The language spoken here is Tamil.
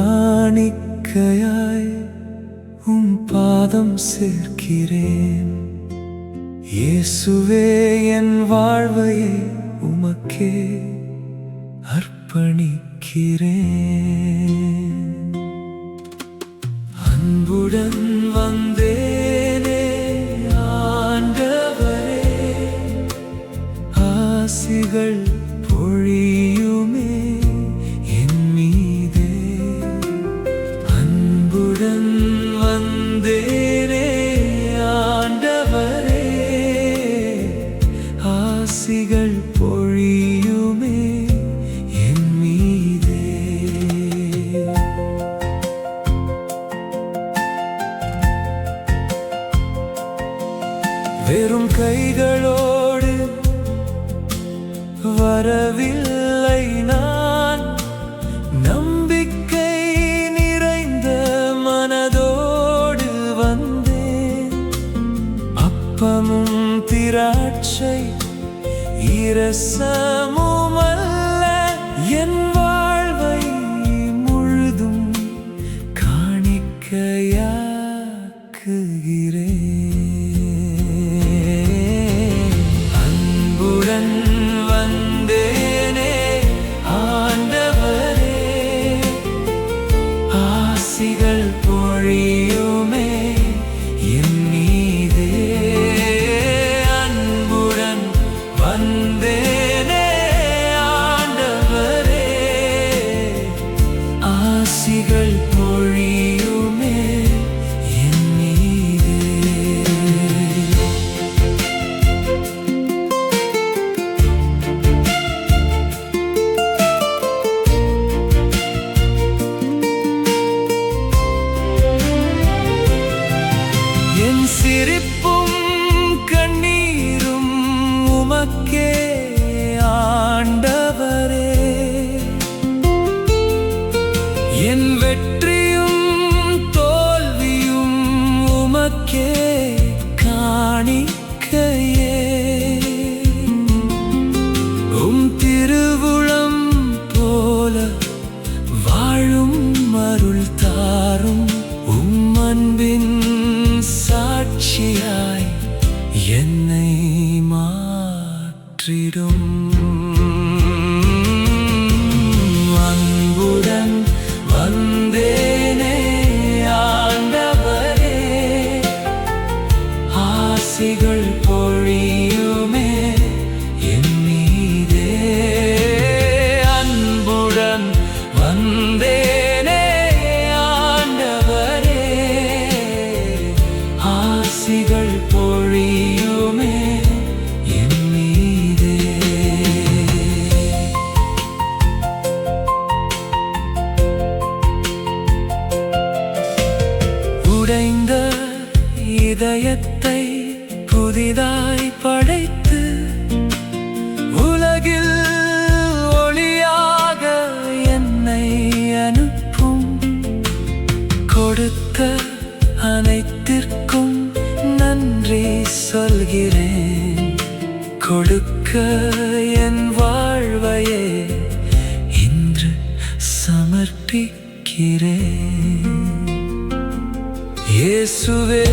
காணிக்கையாய் பாதம் சேர்க்கிறேன். இயேசுவே, என் வாழ்வையே உமக்கே அர்ப்பணிக்கிறேன். அன்புடன் வந்தேனே ஆண்டவரே, ஆசிகள் பொழியுமே என் மீதே. அன்புடன் வந்தேனே ஆண்டவரே, ஆசிகள் பொழியுமே என் மீதே. வெறும் கைகளோடு வரவில்லை நான், நம்பிக்கை நிறைந்த மனதோடு வந்தேன். அப்பமும் திராட்சை இரசமுமல்ல, என் வாழ்வை முழுதும் காணிக்கையாக்குகிறேன். அன்புடன் வந்தேனே ஆண்டவரே, ஆசிகள் பொழியுமே என் மீதே. அன்புடன் வந்தேனே ஆண்டவரே, ஆசிகள் பொழியுமே என் மீதே. என் சிரிப்பும் கண்ணீரும் உமக்கே ஆண்டவரே, என் வெற்றியும் தோல்வியும் உமக்கே காணிக்கையே. திருவுளம் போல வாழும் அருள் தாரும், அன்பின் சாட்சியாய் என்னை மாற்றிடும். அன்புடன் வந்தேனே ஆண்டவரே, ஆசிகள் பொழியுமே என் மீதே. அன்புடன் வந்தேனே ஆண்டவரே, ஆசிகள் பொழியுமே என் மீதே. உடைந்த இதயத்தை புதிதாய் படைத்து, உலகில் ஒளியாக என்னை அனுப்பும். கொடுத்த அனைத்திற்கும் நன்றி சொல்கிறேன். கொடுக்க என் வாழ்வையே இன்று சமர்ப்பிக்கிறேன். இயேசுவே,